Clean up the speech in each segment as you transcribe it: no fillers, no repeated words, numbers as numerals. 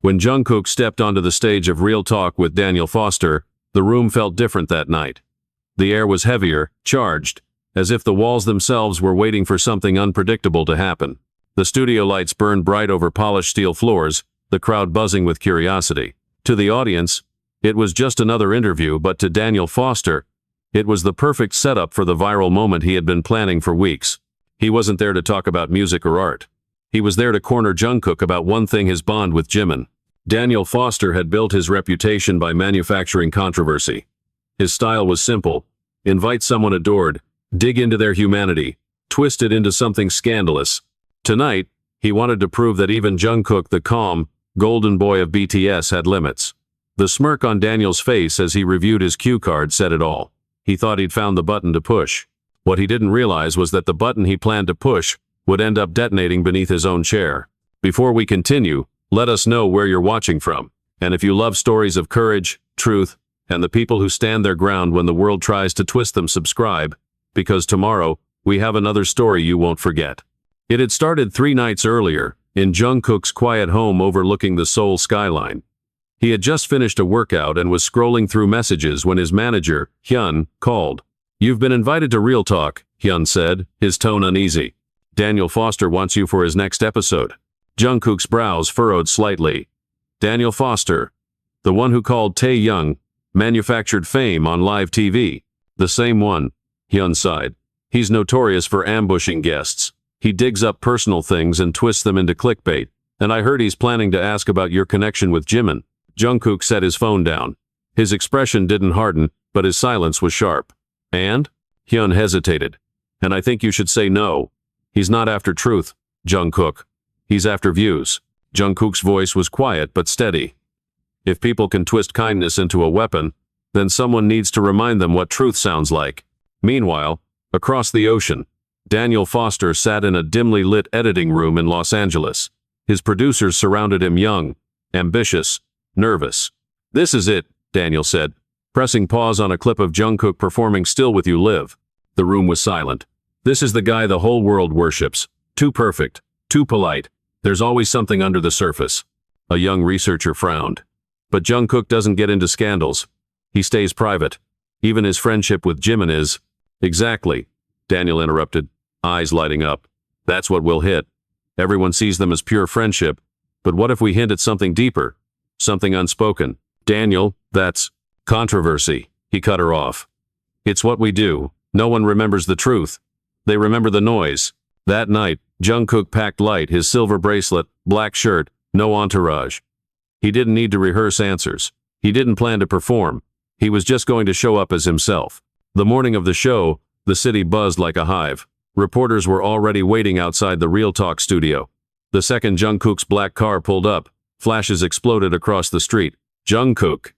When Jungkook stepped onto the stage of Real Talk with Daniel Foster, the room felt different that night. The air was heavier, charged, as if the walls themselves were waiting for something unpredictable to happen. The studio lights burned bright over polished steel floors, the crowd buzzing with curiosity. To the audience, it was just another interview, but to Daniel Foster, it was the perfect setup for the viral moment he had been planning for weeks. He wasn't there to talk about music or art. He was there to corner Jungkook about one thing: his bond with Jimin. Daniel Foster had built his reputation by manufacturing controversy. His style was simple: invite someone adored, dig into their humanity, twist it into something scandalous. Tonight, he wanted to prove that even Jungkook, the calm, golden boy of BTS, had limits. The smirk on Daniel's face as he reviewed his cue card said it all. He thought he'd found the button to push. What he didn't realize was that the button he planned to push would end up detonating beneath his own chair. Before we continue, let us know where you're watching from, and if you love stories of courage, truth, and the people who stand their ground when the world tries to twist them, subscribe, because tomorrow, we have another story you won't forget. It had started 3 nights earlier, in Jungkook's quiet home overlooking the Seoul skyline. He had just finished a workout and was scrolling through messages when his manager, Jeon, called. "You've been invited to Real Talk," Jeon said, his tone uneasy. "Daniel Foster wants you for his next episode." Jungkook's brows furrowed slightly. Daniel Foster, the one who called Taehyung, manufactured fame on live TV. The same one, Jeon sighed. He's notorious for ambushing guests. He digs up personal things and twists them into clickbait, and I heard he's planning to ask about your connection with Jimin. Jungkook set his phone down. His expression didn't harden, but his silence was sharp. "And?" Jeon hesitated. "And I think you should say no. He's not after truth, Jungkook. He's after views." Jungkook's voice was quiet but steady. "If people can twist kindness into a weapon, then someone needs to remind them what truth sounds like." Meanwhile, across the ocean, Daniel Foster sat in a dimly lit editing room in Los Angeles. His producers surrounded him, young, ambitious, nervous. "This is it," Daniel said, pressing pause on a clip of Jungkook performing Still With You Live. The room was silent. "This is the guy the whole world worships. Too perfect, too polite. There's always something under the surface." A young researcher frowned. "But Jungkook doesn't get into scandals. He stays private. Even his friendship with Jimin is—" "Exactly," Daniel interrupted, eyes lighting up. "That's what we'll hit. Everyone sees them as pure friendship, but what if we hint at something deeper? Something unspoken?" "Daniel, that's controversy," he cut her off. "It's what we do. No one remembers the truth. They remember the noise." That night, Jungkook packed light, his silver bracelet, black shirt, no entourage. He didn't need to rehearse answers. He didn't plan to perform. He was just going to show up as himself. The morning of the show, the city buzzed like a hive. Reporters were already waiting outside the Real Talk studio. The second Jungkook's black car pulled up, flashes exploded across the street. "Jungkook,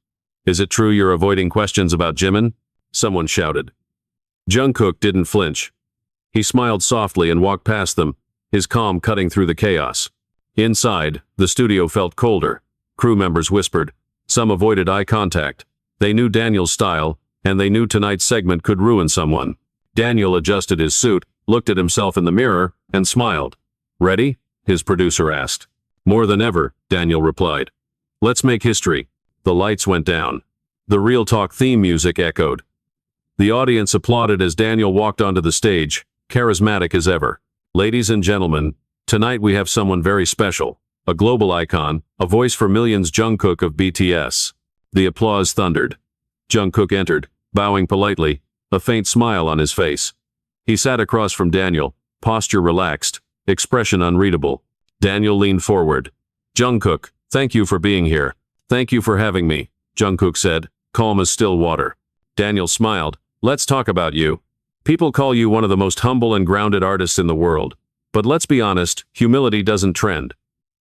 is it true you're avoiding questions about Jimin?" someone shouted. Jungkook didn't flinch. He smiled softly and walked past them, his calm cutting through the chaos. Inside, the studio felt colder. Crew members whispered. Some avoided eye contact. They knew Daniel's style, and they knew tonight's segment could ruin someone. Daniel adjusted his suit, looked at himself in the mirror, and smiled. "Ready?" his producer asked. "More than ever," Daniel replied. "Let's make history." The lights went down. The Real Talk theme music echoed. The audience applauded as Daniel walked onto the stage, charismatic as ever. "Ladies and gentlemen, tonight we have someone very special. A global icon, a voice for millions, Jungkook of BTS." The applause thundered. Jungkook entered, bowing politely, a faint smile on his face. He sat across from Daniel, posture relaxed, expression unreadable. Daniel leaned forward. "Jungkook, thank you for being here. "Thank you for having me," Jungkook said, calm as still water. Daniel smiled. "Let's talk about you. People call you one of the most humble and grounded artists in the world. But let's be honest, humility doesn't trend.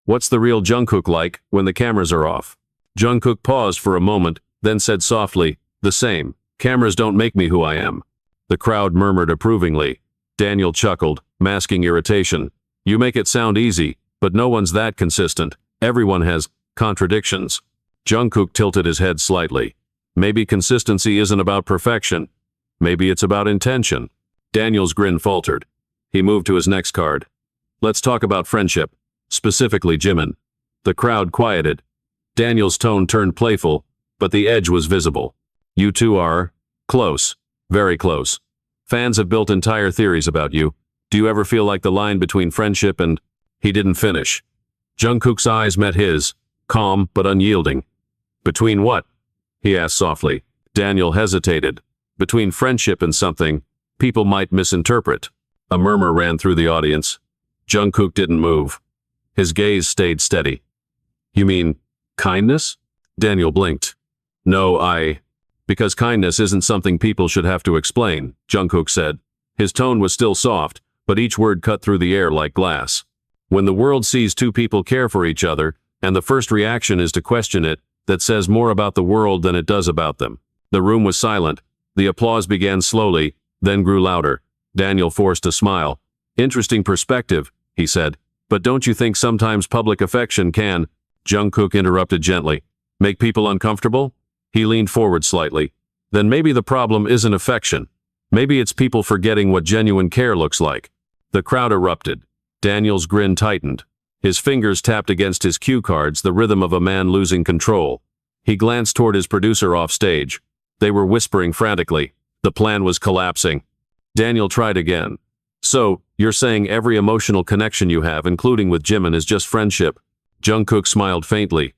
What's the real Jungkook like when the cameras are off?" Jungkook paused for a moment, then said softly, "The same. Cameras don't make me who I am." The crowd murmured approvingly. Daniel chuckled, masking irritation. "You make it sound easy, but no one's that consistent. Everyone has contradictions." Jungkook tilted his head slightly. "Maybe consistency isn't about perfection. Maybe it's about intention." Daniel's grin faltered. He moved to his next card. "Let's talk about friendship, specifically Jimin." The crowd quieted. Daniel's tone turned playful, but the edge was visible. You two are close, very close. Fans have built entire theories about you. Do you ever feel like the line between friendship and... He didn't finish. Jungkook's eyes met his, calm but unyielding. Between what? He asked softly. Daniel hesitated. Between friendship and something people might misinterpret. A murmur ran through the audience. Jungkook didn't move. His gaze stayed steady. You mean kindness? Daniel blinked. No, Because kindness isn't something people should have to explain, Jungkook said. His tone was still soft, but each word cut through the air like glass. When the world sees two people care for each other, and the first reaction is to question it, that says more about the world than it does about them. The room was silent. The applause began slowly, then grew louder. Daniel forced a smile. Interesting perspective, he said. But don't you think sometimes public affection can... Jungkook interrupted gently. Make people uncomfortable? He leaned forward slightly. Then maybe the problem isn't affection. Maybe it's people forgetting what genuine care looks like. The crowd erupted. Daniel's grin tightened. His fingers tapped against his cue cards, the rhythm of a man losing control. He glanced toward his producer off stage. They were whispering frantically. The plan was collapsing. Daniel tried again. So, you're saying every emotional connection you have, including with Jimin, is just friendship? Jungkook smiled faintly.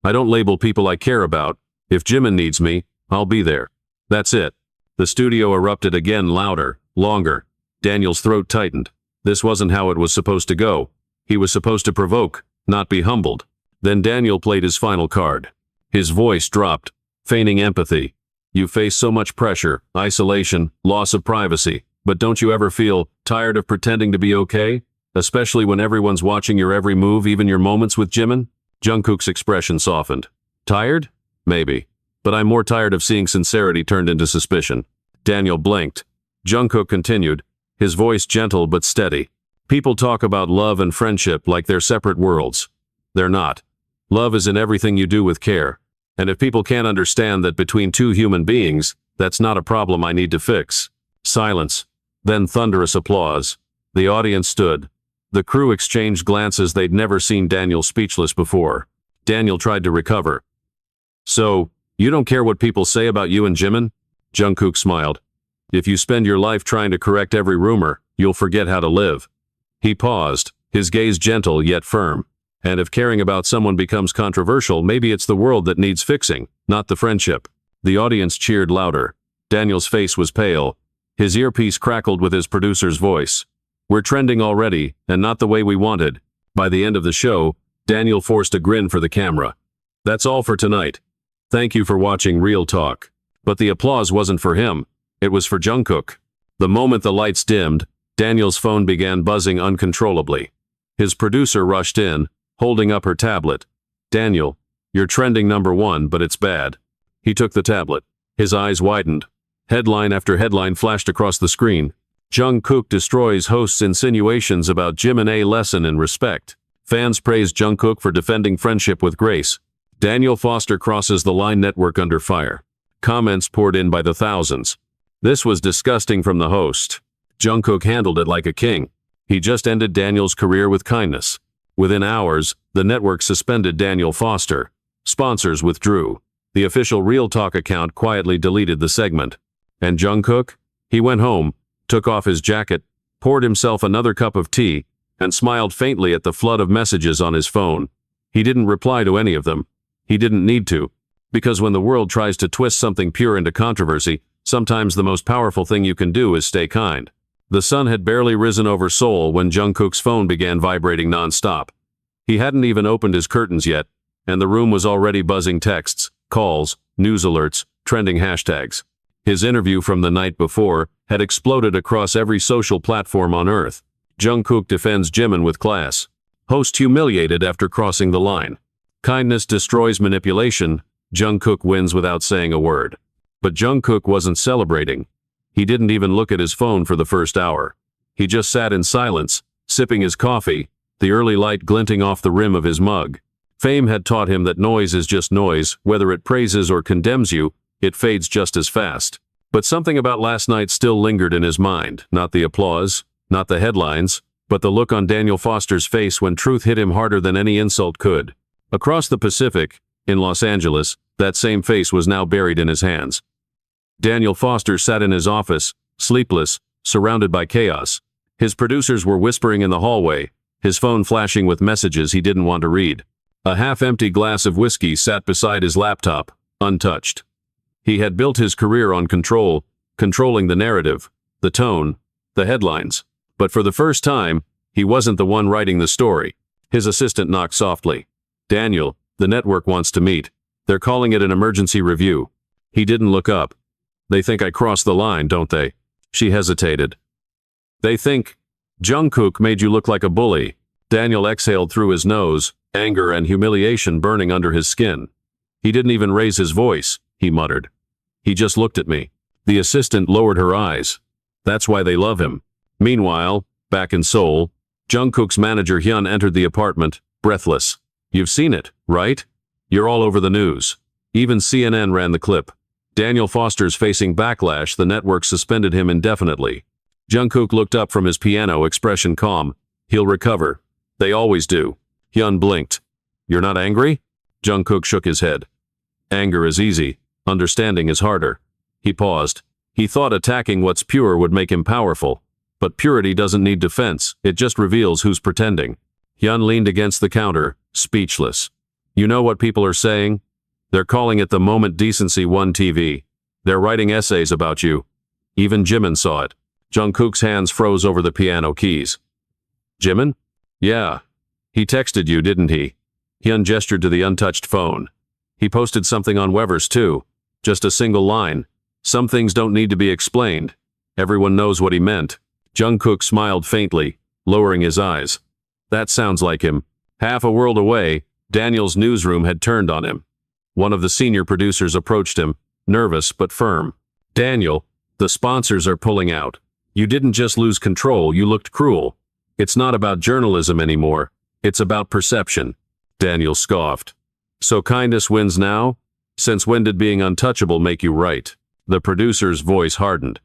I don't label people I care about. If Jimin needs me, I'll be there. That's it. The studio erupted again, louder, longer. Daniel's throat tightened. This wasn't how it was supposed to go. He was supposed to provoke, not be humbled. Then Daniel played his final card. His voice dropped, feigning empathy. You face so much pressure, isolation, loss of privacy, but don't you ever feel tired of pretending to be okay? Especially when everyone's watching your every move, even your moments with Jimin? Jungkook's expression softened. Tired? Maybe. But I'm more tired of seeing sincerity turned into suspicion. Daniel blinked. Jungkook continued, his voice gentle but steady. People talk about love and friendship like they're separate worlds. They're not. Love is in everything you do with care. And if people can't understand that between two human beings, that's not a problem I need to fix. Silence. Then thunderous applause. The audience stood. The crew exchanged glances. They'd never seen Daniel speechless before. Daniel tried to recover. So, you don't care what people say about you and Jimin? Jungkook smiled. If you spend your life trying to correct every rumor, you'll forget how to live. He paused, his gaze gentle yet firm. And if caring about someone becomes controversial, maybe it's the world that needs fixing, not the friendship. The audience cheered louder. Daniel's face was pale. His earpiece crackled with his producer's voice. We're trending already, and not the way we wanted. By the end of the show, Daniel forced a grin for the camera. That's all for tonight. Thank you for watching Real Talk. But the applause wasn't for him. It was for Jungkook. The moment the lights dimmed, Daniel's phone began buzzing uncontrollably. His producer rushed in, holding up her tablet. Daniel, you're trending #1, but it's bad. He took the tablet. His eyes widened. Headline after headline flashed across the screen. Jungkook destroys host's insinuations about Jimin. A lesson in respect. Fans praise Jungkook for defending friendship with grace. Daniel Foster crosses the line, network under fire. Comments poured in by the thousands. This was disgusting from the host. Jungkook handled it like a king. He just ended Daniel's career with kindness. Within hours, the network suspended Daniel Foster. Sponsors withdrew. The official Real Talk account quietly deleted the segment. And Jungkook? He went home, took off his jacket, poured himself another cup of tea, and smiled faintly at the flood of messages on his phone. He didn't reply to any of them. He didn't need to. Because when the world tries to twist something pure into controversy, sometimes the most powerful thing you can do is stay kind. The sun had barely risen over Seoul when Jungkook's phone began vibrating non-stop. He hadn't even opened his curtains yet, and the room was already buzzing texts, calls, news alerts, trending hashtags. His interview from the night before had exploded across every social platform on Earth. Jungkook defends Jimin with class. Host humiliated after crossing the line. Kindness destroys manipulation. Jungkook wins without saying a word. But Jungkook wasn't celebrating. He didn't even look at his phone for the first hour. He just sat in silence, sipping his coffee, the early light glinting off the rim of his mug. Fame had taught him that noise is just noise. Whether it praises or condemns you, it fades just as fast. But something about last night still lingered in his mind. Not the applause, not the headlines, but the look on Daniel Foster's face when truth hit him harder than any insult could. Across the Pacific, In Los Angeles, that same face was now buried in his hands. Daniel Foster sat in his office, sleepless, surrounded by chaos. His producers were whispering in the hallway, his phone flashing with messages he didn't want to read. A half-empty glass of whiskey sat beside his laptop, untouched. He had built his career on control, controlling the narrative, the tone, the headlines. But for the first time, he wasn't the one writing the story. His assistant knocked softly. "Daniel, the network wants to meet. They're calling it an emergency review." He didn't look up. "They think I crossed the line, don't they?" She hesitated. "They think Jungkook made you look like a bully." Daniel exhaled through his nose, anger and humiliation burning under his skin. "He didn't even raise his voice," he muttered. "He just looked at me." The assistant lowered her eyes. "That's why they love him." Meanwhile, back in Seoul, Jungkook's manager Jeon entered the apartment, breathless. "You've seen it, right? You're all over the news. Even CNN ran the clip. Daniel Foster's facing backlash, the network suspended him indefinitely." Jungkook looked up from his piano, expression calm. "He'll recover. They always do." Jeon blinked. "You're not angry?" Jungkook shook his head. "Anger is easy. Understanding is harder." He paused. He thought attacking what's pure would make him powerful. But purity doesn't need defense, it just reveals who's pretending. Jeon leaned against the counter, speechless. "You know what people are saying? They're calling it the moment decency won TV. They're writing essays about you. Even Jimin saw it." Jungkook's hands froze over the piano keys. "Jimin? Yeah. He texted you, didn't he?" Jeon gestured to the untouched phone. "He posted something on Weverse too. Just a single line. Some things don't need to be explained. Everyone knows what he meant." Jungkook smiled faintly, lowering his eyes. "That sounds like him." Half a world away, Daniel's newsroom had turned on him. One of the senior producers approached him, nervous but firm. "Daniel, the sponsors are pulling out. You didn't just lose control, you looked cruel. It's not about journalism anymore. It's about perception." Daniel scoffed. "So kindness wins now? Since when did being untouchable make you right?" The producer's voice hardened.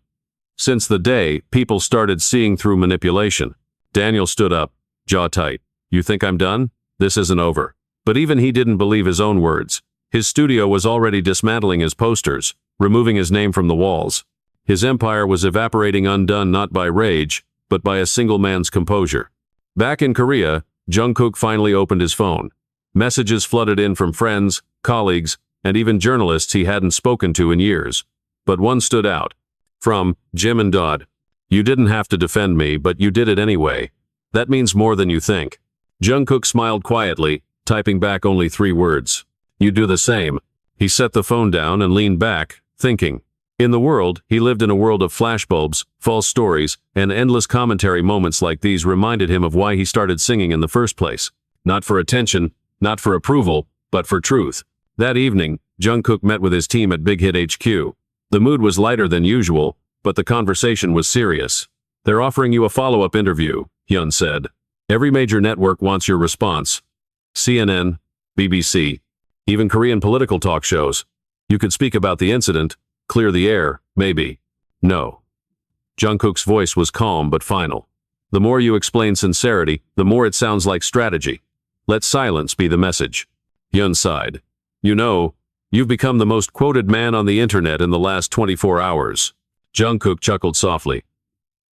"Since the day people started seeing through manipulation." Daniel stood up, jaw tight. "You think I'm done? This isn't over." But even he didn't believe his own words. His studio was already dismantling his posters, removing his name from the walls. His empire was evaporating, undone not by rage, but by a single man's composure. Back in Korea, Jungkook finally opened his phone. Messages flooded in from friends, colleagues, and even journalists he hadn't spoken to in years. But one stood out. From Jimin. "You didn't have to defend me, but you did it anyway. That means more than you think." Jungkook smiled quietly, typing back only 3 words. "You do the same." He set the phone down and leaned back, thinking. In the world, he lived in a world of flashbulbs, false stories, and endless commentary. Moments like these reminded him of why he started singing in the first place. Not for attention, not for approval, but for truth. That evening, Jungkook met with his team at Big Hit HQ. The mood was lighter than usual, but the conversation was serious. "They're offering you a follow-up interview," Jeon said. "Every major network wants your response. CNN, BBC, even Korean political talk shows. You could speak about the incident, clear the air, maybe." "No." Jungkook's voice was calm but final. "The more you explain sincerity, the more it sounds like strategy. Let silence be the message." Jeon sighed. "You know, you've become the most quoted man on the internet in the last 24 hours. Jungkook chuckled softly.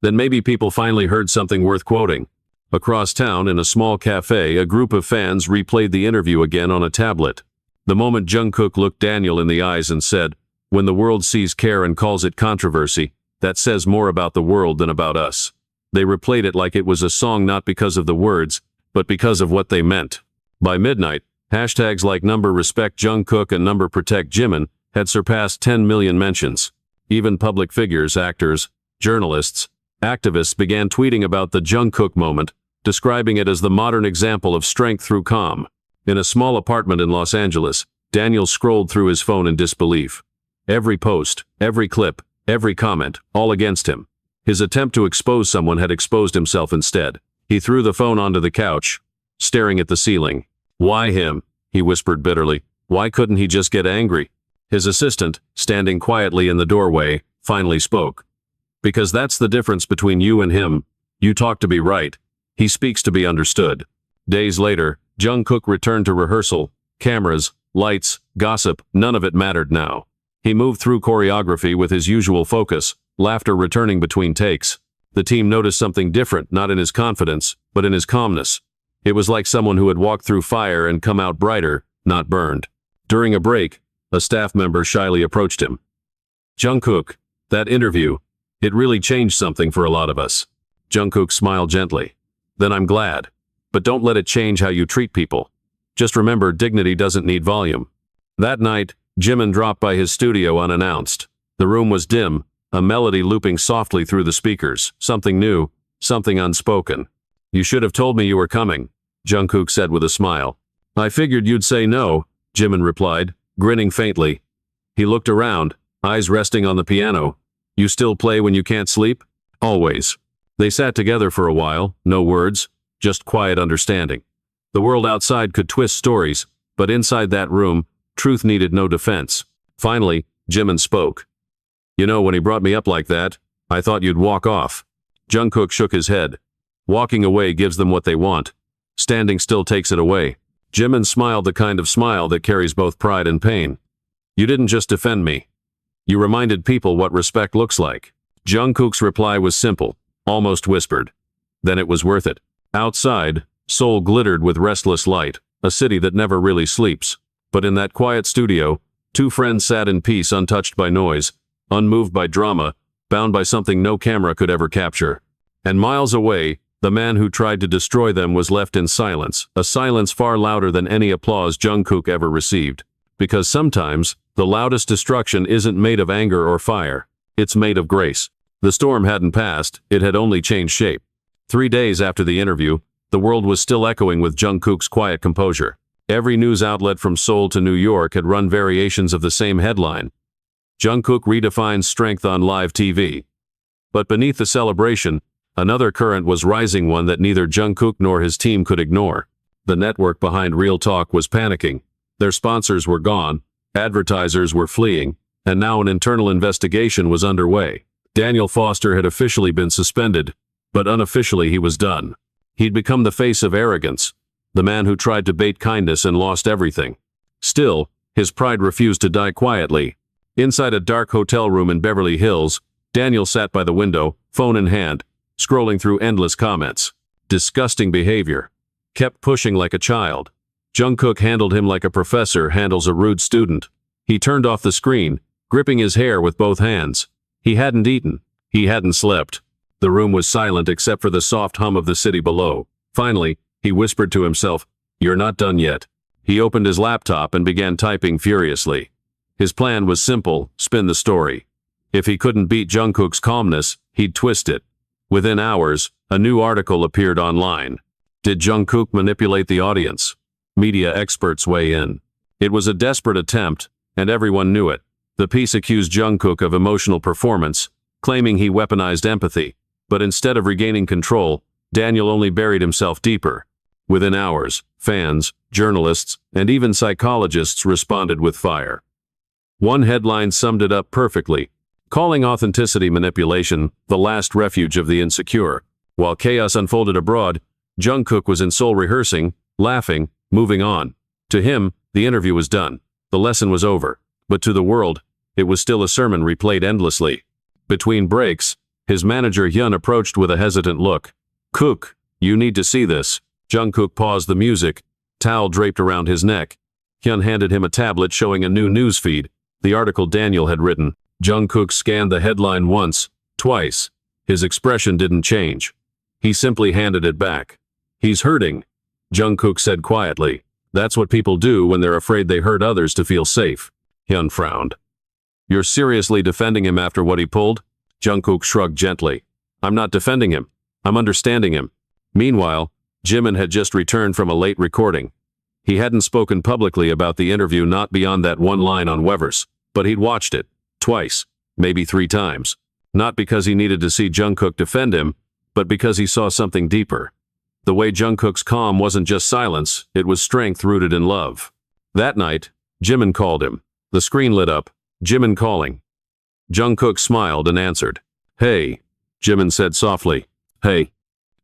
"Then maybe people finally heard something worth quoting." Across town in a small cafe, a group of fans replayed the interview again on a tablet. The moment Jungkook looked Daniel in the eyes and said, "When the world sees care and calls it controversy, that says more about the world than about us." They replayed it like it was a song, not because of the words, but because of what they meant. By midnight, hashtags like #respect Jungkook and #protect Jimin had surpassed 10 million mentions. Even public figures, actors, journalists, activists began tweeting about the Jungkook moment, describing it as the modern example of strength through calm. In a small apartment in Los Angeles, Daniel scrolled through his phone in disbelief. Every post, every clip, every comment, all against him. His attempt to expose someone had exposed himself instead. He threw the phone onto the couch, staring at the ceiling. "Why him?" he whispered bitterly. "Why couldn't he just get angry?" His assistant, standing quietly in the doorway, finally spoke. "Because that's the difference between you and him. You talk to be right. He speaks to be understood." Days later, Jungkook returned to rehearsal, cameras, lights, gossip, none of it mattered now. He moved through choreography with his usual focus, laughter returning between takes. The team noticed something different, not in his confidence, but in his calmness. It was like someone who had walked through fire and come out brighter, not burned. During a break, a staff member shyly approached him. "Jungkook, that interview, it really changed something for a lot of us." Jungkook smiled gently. "Then I'm glad. But don't let it change how you treat people. Just remember, dignity doesn't need volume." That night, Jimin dropped by his studio unannounced. The room was dim, a melody looping softly through the speakers, something new, something unspoken. "You should have told me you were coming," Jungkook said with a smile. "I figured you'd say no," Jimin replied, grinning faintly. He looked around, eyes resting on the piano. "You still play when you can't sleep?" "Always." They sat together for a while, no words, just quiet understanding. The world outside could twist stories, but inside that room, truth needed no defense. Finally, Jimin spoke. "You know, when he brought me up like that, I thought you'd walk off." Jungkook shook his head. "Walking away gives them what they want. Standing still takes it away." Jimin smiled, the kind of smile that carries both pride and pain. "You didn't just defend me. You reminded people what respect looks like." Jungkook's reply was simple, almost whispered. "Then it was worth it." Outside, Seoul glittered with restless light, a city that never really sleeps. But in that quiet studio, two friends sat in peace, untouched by noise, unmoved by drama, bound by something no camera could ever capture. And miles away, the man who tried to destroy them was left in silence, a silence far louder than any applause Jungkook ever received. Because sometimes, the loudest destruction isn't made of anger or fire. It's made of grace. The storm hadn't passed, it had only changed shape. 3 days after the interview, the world was still echoing with Jungkook's quiet composure. Every news outlet from Seoul to New York had run variations of the same headline. "Jungkook redefines strength on live TV." But beneath the celebration, another current was rising, one that neither Jungkook nor his team could ignore. The network behind Real Talk was panicking. Their sponsors were gone, advertisers were fleeing, and now an internal investigation was underway. Daniel Foster had officially been suspended, but unofficially he was done. He'd become the face of arrogance, the man who tried to bait kindness and lost everything. Still, his pride refused to die quietly. Inside a dark hotel room in Beverly Hills, Daniel sat by the window, phone in hand, scrolling through endless comments. Disgusting behavior. Kept pushing like a child. Jungkook handled him like a professor handles a rude student. He turned off the screen, gripping his hair with both hands. He hadn't eaten. He hadn't slept. The room was silent except for the soft hum of the city below. Finally, he whispered to himself, "You're not done yet." He opened his laptop and began typing furiously. His plan was simple: spin the story. If he couldn't beat Jungkook's calmness, he'd twist it. Within hours, a new article appeared online. Did Jungkook manipulate the audience? Media experts weigh in. It was a desperate attempt, and everyone knew it. The piece accused Jungkook of emotional performance, claiming he weaponized empathy. But instead of regaining control, Daniel only buried himself deeper. Within hours, fans, journalists, and even psychologists responded with fire. One headline summed it up perfectly, calling authenticity manipulation the last refuge of the insecure. While chaos unfolded abroad, Jungkook was in Seoul rehearsing, laughing, moving on. To him, the interview was done. The lesson was over. But to the world, it was still a sermon replayed endlessly. Between breaks, his manager Hyun approached with a hesitant look. "Kook, you need to see this." Jungkook paused the music, towel draped around his neck. Hyun handed him a tablet showing a new news feed, the article Daniel had written. Jungkook scanned the headline once, twice. His expression didn't change. He simply handed it back. "He's hurting," Jungkook said quietly. "That's what people do when they're afraid they hurt others to feel safe." Hyun frowned. "You're seriously defending him after what he pulled?" Jungkook shrugged gently. "I'm not defending him. I'm understanding him." Meanwhile, Jimin had just returned from a late recording. He hadn't spoken publicly about the interview, not beyond that one line on Weverse, but he'd watched it. Twice, maybe 3 times. Not because he needed to see Jungkook defend him, but because he saw something deeper. The way Jungkook's calm wasn't just silence, it was strength rooted in love. That night, Jimin called him. The screen lit up. Jimin calling. Jungkook smiled and answered. "Hey," Jimin said softly. "Hey."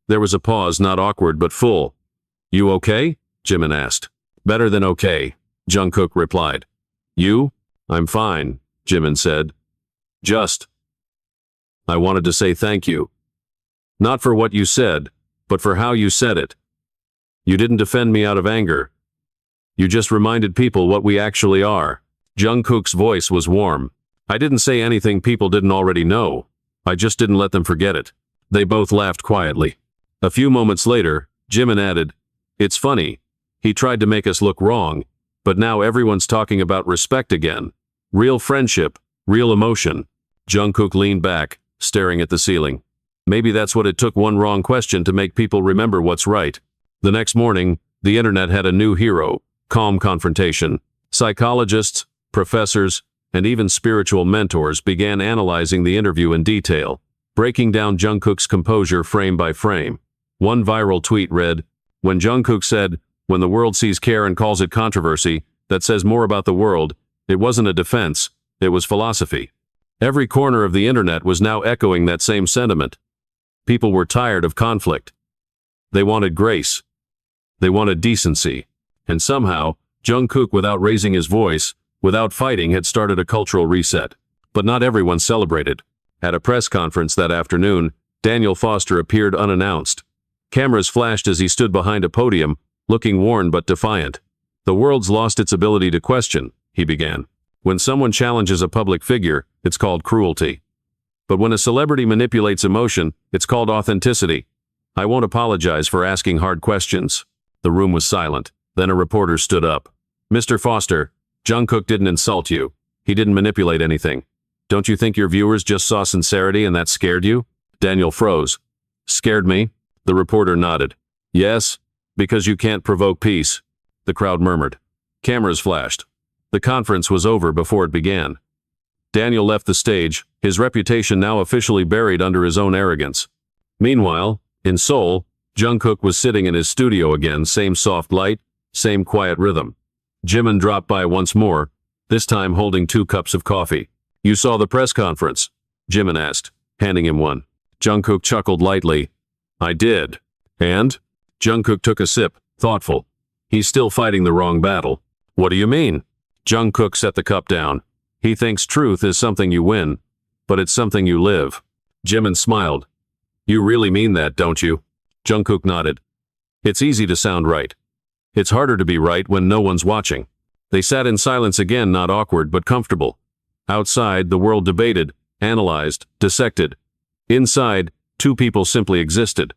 There was a pause, not awkward but full. "You okay?" Jimin asked. "Better than okay," Jungkook replied. You? I'm fine, Jimin said. I wanted to say thank you. Not for what you said, but for how you said it. You didn't defend me out of anger. You just reminded people what we actually are. Jungkook's voice was warm. I didn't say anything people didn't already know. I just didn't let them forget it. They both laughed quietly. A few moments later, Jimin added, It's funny. He tried to make us look wrong, but now everyone's talking about respect again. Real friendship, real emotion. Jungkook leaned back, staring at the ceiling. Maybe that's what it took, one wrong question to make people remember what's right. The next morning, the internet had a new hero, calm confrontation. Psychologists, professors, and even spiritual mentors began analyzing the interview in detail, breaking down Jungkook's composure frame by frame. One viral tweet read, When Jungkook said, when the world sees care and calls it controversy, that says more about the world, it wasn't a defense, it was philosophy. Every corner of the internet was now echoing that same sentiment. People were tired of conflict. They wanted grace. They wanted decency. And somehow, Jungkook, without raising his voice, without fighting, had started a cultural reset. But not everyone celebrated. At a press conference that afternoon, Daniel Foster appeared unannounced. Cameras flashed as he stood behind a podium, looking worn but defiant. The world's lost its ability to question, he began. When someone challenges a public figure, it's called cruelty. But when a celebrity manipulates emotion, it's called authenticity. I won't apologize for asking hard questions. The room was silent. Then a reporter stood up. Mr. Foster, Jungkook didn't insult you. He didn't manipulate anything. Don't you think your viewers just saw sincerity and that scared you? Daniel froze. Scared me? The reporter nodded. Yes, because you can't provoke peace. The crowd murmured. Cameras flashed. The conference was over before it began. Daniel left the stage, his reputation now officially buried under his own arrogance. Meanwhile, in Seoul, Jungkook was sitting in his studio again, same soft light, same quiet rhythm. Jimin dropped by once more, this time holding 2 cups of coffee. You saw the press conference? Jimin asked, handing him one. Jungkook chuckled lightly. I did. And? Jungkook took a sip, thoughtful. He's still fighting the wrong battle. What do you mean? Jungkook set the cup down. He thinks truth is something you win, but it's something you live. Jimin smiled. You really mean that, don't you? Jungkook nodded. It's easy to sound right. It's harder to be right when no one's watching. They sat in silence again, not awkward but comfortable. Outside, the world debated, analyzed, dissected. Inside, 2 people simply existed.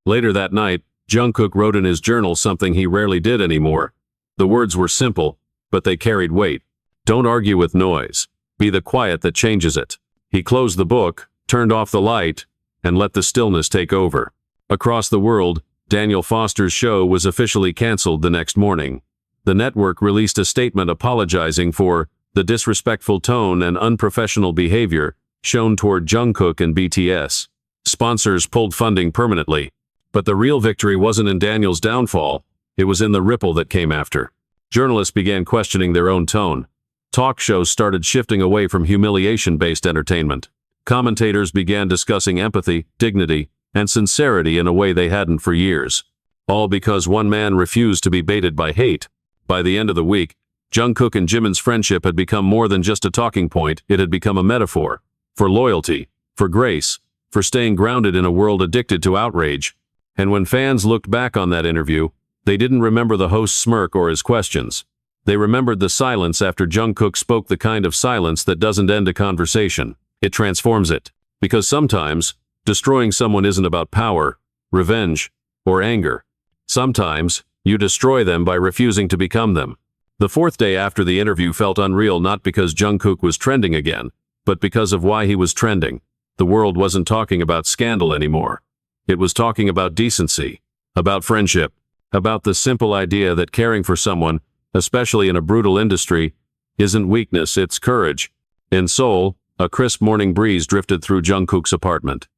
Later that night, Jungkook wrote in his journal something he rarely did anymore. The words were simple, but they carried weight. Don't argue with noise. Be the quiet that changes it. He closed the book, turned off the light, and let the stillness take over. Across the world, Daniel Foster's show was officially canceled the next morning. The network released a statement apologizing for the disrespectful tone and unprofessional behavior shown toward Jungkook and BTS. Sponsors pulled funding permanently. But the real victory wasn't in Daniel's downfall, it was in the ripple that came after. Journalists began questioning their own tone. Talk shows started shifting away from humiliation-based entertainment. Commentators began discussing empathy, dignity, and sincerity in a way they hadn't for years. All because one man refused to be baited by hate. By the end of the week, Jungkook and Jimin's friendship had become more than just a talking point, it had become a metaphor. For loyalty, for grace, for staying grounded in a world addicted to outrage. And when fans looked back on that interview, they didn't remember the host's smirk or his questions. They remembered the silence after Jungkook spoke, the kind of silence that doesn't end a conversation. It transforms it. Because sometimes, destroying someone isn't about power, revenge, or anger. Sometimes, you destroy them by refusing to become them. The 4th day after the interview felt unreal, not because Jungkook was trending again, but because of why he was trending. The world wasn't talking about scandal anymore. It was talking about decency, about friendship, about the simple idea that caring for someone, especially in a brutal industry, isn't weakness, it's courage. In Seoul, a crisp morning breeze drifted through Jungkook's apartment.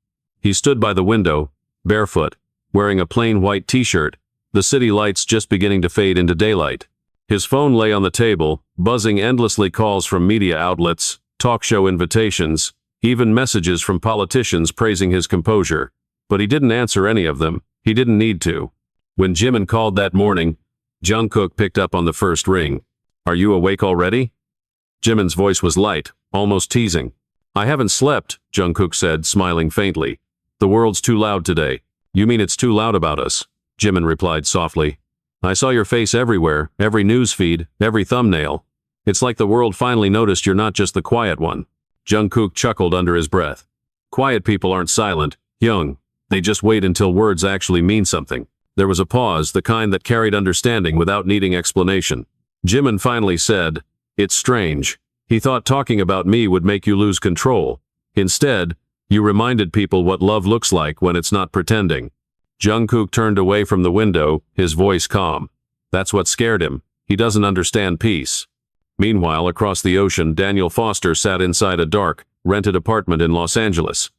He stood by the window, barefoot, wearing a plain white t-shirt, the city lights just beginning to fade into daylight. His phone lay on the table, buzzing endlessly, calls from media outlets, talk show invitations, even messages from politicians praising his composure. But he didn't answer any of them. He didn't need to. When Jimin called that morning, Jungkook picked up on the first ring. Are you awake already? Jimin's voice was light, almost teasing. I haven't slept, Jungkook said, smiling faintly. The world's too loud today. You mean it's too loud about us? Jimin replied softly. I saw your face everywhere, every news feed, every thumbnail. It's like the world finally noticed you're not just the quiet one. Jungkook chuckled under his breath. Quiet people aren't silent, Young. They just wait until words actually mean something. There was a pause, the kind that carried understanding without needing explanation. Jimin finally said, It's strange. He thought talking about me would make you lose control. Instead, you reminded people what love looks like when it's not pretending. Jungkook turned away from the window, his voice calm. That's what scared him. He doesn't understand peace. Meanwhile, across the ocean, Daniel Foster sat inside a dark, rented apartment in Los Angeles.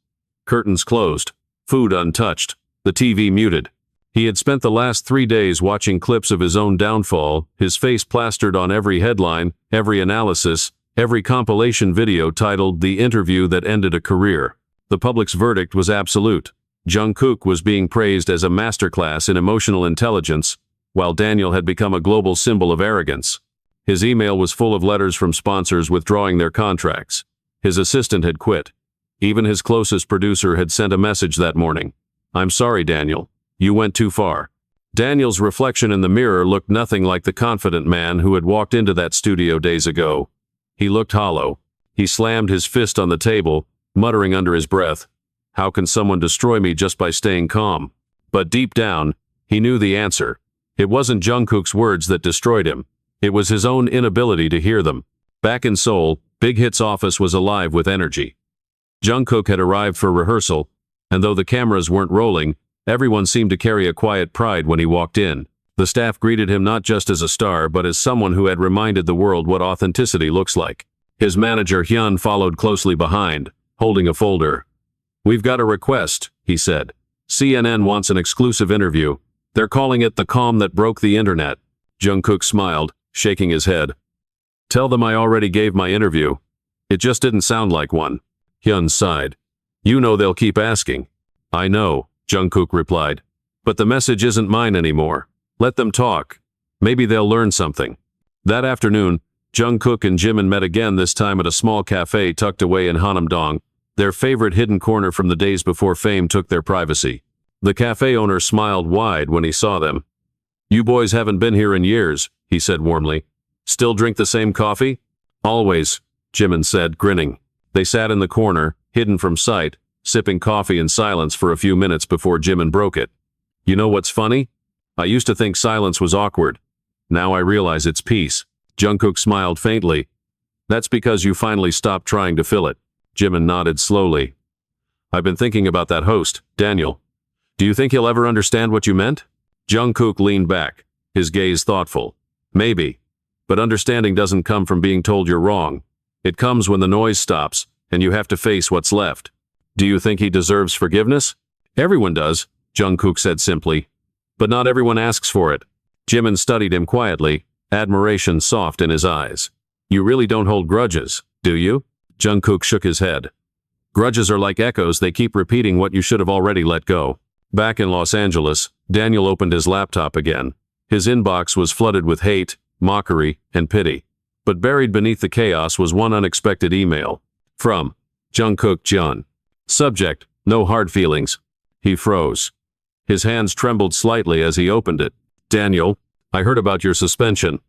Curtains closed, food untouched, the TV muted. He had spent the last 3 days watching clips of his own downfall, his face plastered on every headline, every analysis, every compilation video titled The Interview That Ended a Career. The public's verdict was absolute. Jungkook was being praised as a masterclass in emotional intelligence, while Daniel had become a global symbol of arrogance. His email was full of letters from sponsors withdrawing their contracts. His assistant had quit. Even his closest producer had sent a message that morning. I'm sorry, Daniel. You went too far. Daniel's reflection in the mirror looked nothing like the confident man who had walked into that studio days ago. He looked hollow. He slammed his fist on the table, muttering under his breath, How can someone destroy me just by staying calm? But deep down, he knew the answer. It wasn't Jungkook's words that destroyed him. It was his own inability to hear them. Back in Seoul, Big Hit's office was alive with energy. Jungkook had arrived for rehearsal, and though the cameras weren't rolling, everyone seemed to carry a quiet pride when he walked in. The staff greeted him not just as a star but as someone who had reminded the world what authenticity looks like. His manager Jeon followed closely behind, holding a folder. We've got a request, he said. CNN wants an exclusive interview. They're calling it the calm that broke the internet. Jungkook smiled, shaking his head. Tell them I already gave my interview. It just didn't sound like one. Hyun sighed. You know they'll keep asking. I know, Jungkook replied. But the message isn't mine anymore. Let them talk. Maybe they'll learn something. That afternoon, Jungkook and Jimin met again, this time at a small cafe tucked away in Hanamdong, their favorite hidden corner from the days before fame took their privacy. The cafe owner smiled wide when he saw them. You boys haven't been here in years, he said warmly. Still drink the same coffee? Always, Jimin said, grinning. They sat in the corner, hidden from sight, sipping coffee in silence for a few minutes before Jimin broke it. You know what's funny? I used to think silence was awkward. Now I realize it's peace. Jungkook smiled faintly. That's because you finally stopped trying to fill it. Jimin nodded slowly. I've been thinking about that host, Daniel. Do you think he'll ever understand what you meant? Jungkook leaned back, his gaze thoughtful. Maybe. But understanding doesn't come from being told you're wrong. It comes when the noise stops, and you have to face what's left. Do you think he deserves forgiveness? Everyone does, Jungkook said simply. But not everyone asks for it. Jimin studied him quietly, admiration soft in his eyes. You really don't hold grudges, do you? Jungkook shook his head. Grudges are like echoes, they keep repeating what you should have already let go. Back in Los Angeles, Daniel opened his laptop again. His inbox was flooded with hate, mockery, and pity. But buried beneath the chaos was one unexpected email. From Jungkook Jeon. Subject, no hard feelings. He froze. His hands trembled slightly as he opened it. Daniel, I heard about your suspension.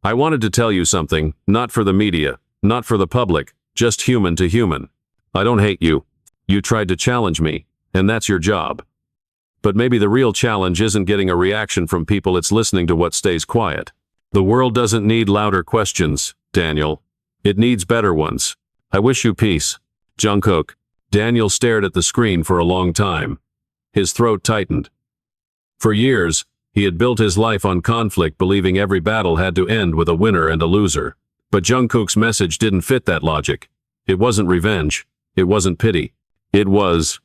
I wanted to tell you something, not for the media, not for the public, just human to human. I don't hate you. You tried to challenge me, and that's your job. But maybe the real challenge isn't getting a reaction from people, it's listening to what stays quiet. The world doesn't need louder questions, Daniel. It needs better ones. I wish you peace. Jungkook. Daniel stared at the screen for a long time. His throat tightened. For years, he had built his life on conflict, believing every battle had to end with a winner and a loser. But Jungkook's message didn't fit that logic. It wasn't revenge. It wasn't pity. It was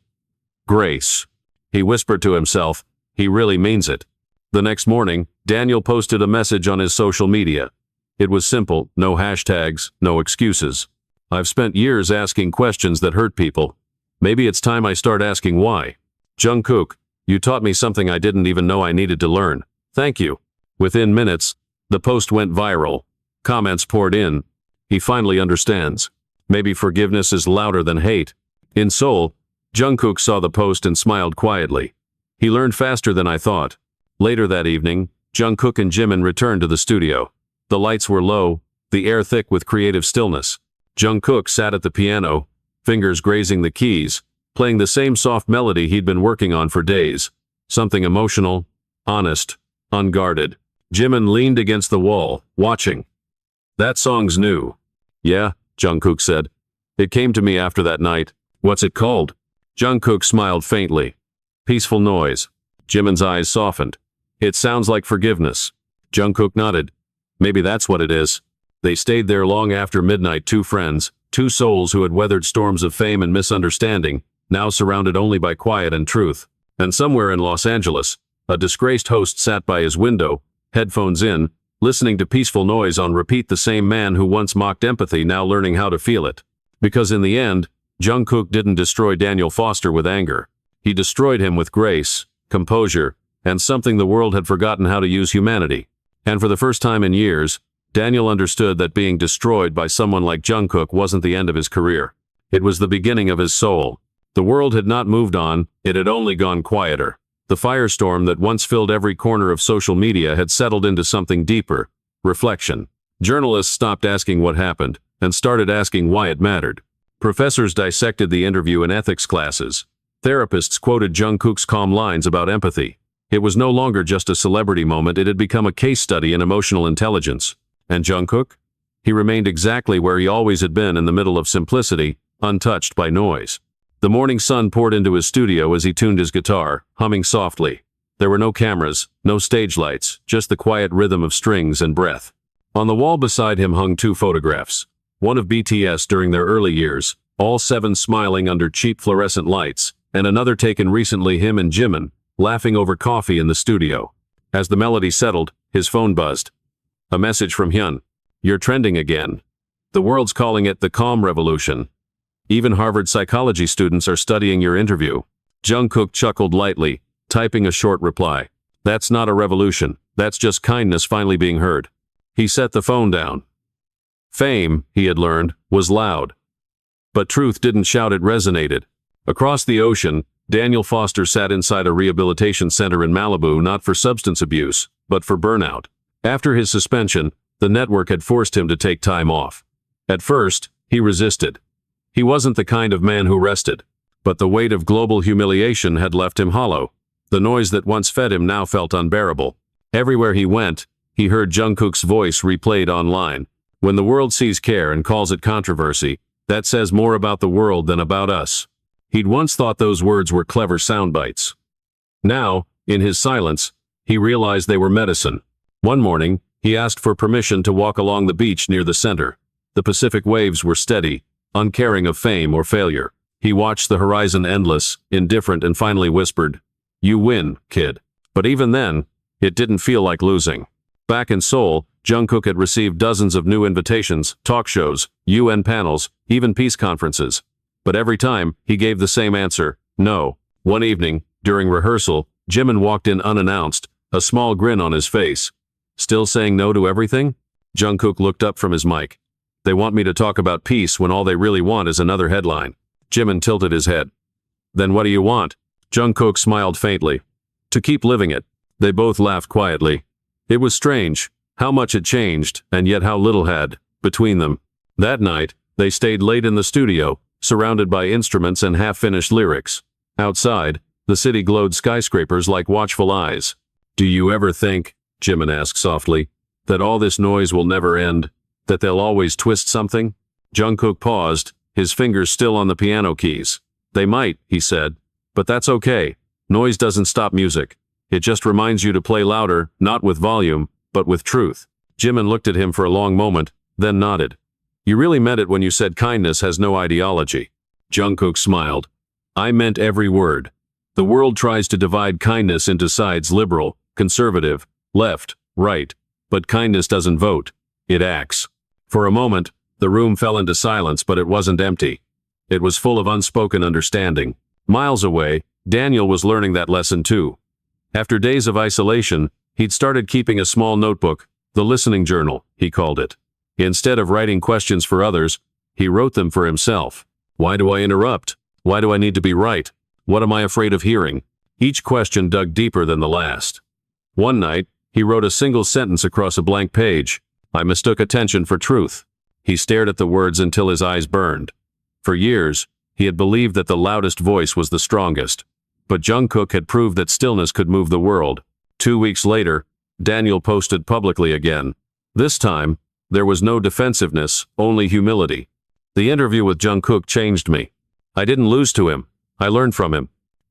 grace. He whispered to himself, he really means it. The next morning, Daniel posted a message on his social media. It was simple, no hashtags, no excuses. I've spent years asking questions that hurt people. Maybe it's time I start asking why. Jungkook, you taught me something I didn't even know I needed to learn. Thank you. Within minutes, the post went viral. Comments poured in. He finally understands. Maybe forgiveness is louder than hate. In Seoul, Jungkook saw the post and smiled quietly. He learned faster than I thought. Later that evening, Jungkook and Jimin returned to the studio. The lights were low, the air thick with creative stillness. Jungkook sat at the piano, fingers grazing the keys, playing the same soft melody he'd been working on for days. Something emotional, honest, unguarded. Jimin leaned against the wall, watching. That song's new. Yeah, Jungkook said. It came to me after that night. What's it called? Jungkook smiled faintly. Peaceful Noise. Jimin's eyes softened. It sounds like forgiveness. Jungkook nodded. Maybe that's what it is. They stayed there long after midnight, two friends, two souls who had weathered storms of fame and misunderstanding, now surrounded only by quiet and truth. And somewhere in Los Angeles, a disgraced host sat by his window, headphones in, listening to Peaceful Noise on repeat. The same man who once mocked empathy, now learning how to feel it. Because in the end, Jungkook didn't destroy Daniel Foster with anger. He destroyed him with grace, composure, and something the world had forgotten how to use: humanity. And for the first time in years, Daniel understood that being destroyed by someone like Jungkook wasn't the end of his career. It was the beginning of his soul. The world had not moved on, it had only gone quieter. The firestorm that once filled every corner of social media had settled into something deeper: reflection. Journalists stopped asking what happened, and started asking why it mattered. Professors dissected the interview in ethics classes. Therapists quoted Jungkook's calm lines about empathy. It was no longer just a celebrity moment, it had become a case study in emotional intelligence. And Jungkook? He remained exactly where he always had been, in the middle of simplicity, untouched by noise. The morning sun poured into his studio as he tuned his guitar, humming softly. There were no cameras, no stage lights, just the quiet rhythm of strings and breath. On the wall beside him hung two photographs. One of BTS during their early years, all seven smiling under cheap fluorescent lights, and another taken recently, him and Jimin, laughing over coffee in the studio. As the melody settled, his phone buzzed. A message from Hyun. You're trending again. The world's calling it the calm revolution. Even Harvard psychology students are studying your interview. Jungkook chuckled lightly, typing a short reply. That's not a revolution, that's just kindness finally being heard. He set the phone down. Fame, he had learned, was loud. But truth didn't shout, it resonated. Across the ocean, Daniel Foster sat inside a rehabilitation center in Malibu, not for substance abuse, but for burnout. After his suspension, the network had forced him to take time off. At first, he resisted. He wasn't the kind of man who rested. But the weight of global humiliation had left him hollow. The noise that once fed him now felt unbearable. Everywhere he went, he heard Jungkook's voice replayed online. When the world sees care and calls it controversy, that says more about the world than about us. He'd once thought those words were clever sound bites. Now, in his silence, he realized they were medicine. One morning, he asked for permission to walk along the beach near the center. The Pacific waves were steady, uncaring of fame or failure. He watched the horizon, endless, indifferent, and finally whispered, "You win, kid." But even then, it didn't feel like losing. Back in Seoul, Jungkook had received dozens of new invitations, talk shows, UN panels, even peace conferences. But every time, he gave the same answer: no. One evening, during rehearsal, Jimin walked in unannounced, a small grin on his face. Still saying no to everything? Jungkook looked up from his mic. They want me to talk about peace when all they really want is another headline. Jimin tilted his head. Then what do you want? Jungkook smiled faintly. To keep living it. They both laughed quietly. It was strange, how much had changed, and yet how little had, between them. That night, they stayed late in the studio, surrounded by instruments and half-finished lyrics. Outside, the city glowed skyscrapers like watchful eyes. Do you ever think, Jimin asked softly, that all this noise will never end? That they'll always twist something? Jungkook paused, his fingers still on the piano keys. They might, he said. But that's okay. Noise doesn't stop music. It just reminds you to play louder, not with volume, but with truth. Jimin looked at him for a long moment, then nodded. You really meant it when you said kindness has no ideology. Jungkook smiled. I meant every word. The world tries to divide kindness into sides: liberal, conservative, left, right. But kindness doesn't vote. It acts. For a moment, the room fell into silence, but it wasn't empty. It was full of unspoken understanding. Miles away, Daniel was learning that lesson too. After days of isolation, he'd started keeping a small notebook, the listening journal, he called it. Instead of writing questions for others, he wrote them for himself. Why do I interrupt? Why do I need to be right? What am I afraid of hearing? Each question dug deeper than the last. One night, he wrote a single sentence across a blank page. I mistook attention for truth. He stared at the words until his eyes burned. For years, he had believed that the loudest voice was the strongest. But Jungkook had proved that stillness could move the world. 2 weeks later, Daniel posted publicly again. This time, there was no defensiveness, only humility. The interview with Jungkook changed me. I didn't lose to him. I learned from him.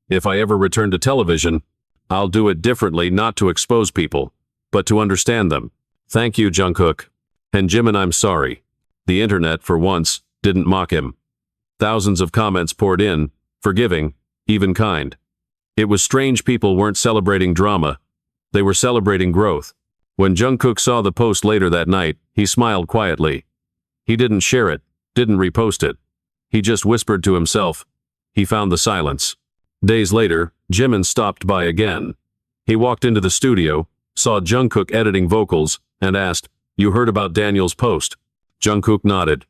If I ever return to television, I'll do it differently, not to expose people, but to understand them. Thank you, Jungkook. And Jimin, I'm sorry. The internet, for once, didn't mock him. Thousands of comments poured in, forgiving, even kind. It was strange people weren't celebrating drama. They were celebrating growth. When Jungkook saw the post later that night, he smiled quietly. He didn't share it, didn't repost it. He just whispered to himself. He found the silence. Days later, Jimin stopped by again. He walked into the studio, saw Jungkook editing vocals, and asked, "You heard about Daniel's post?" Jungkook nodded.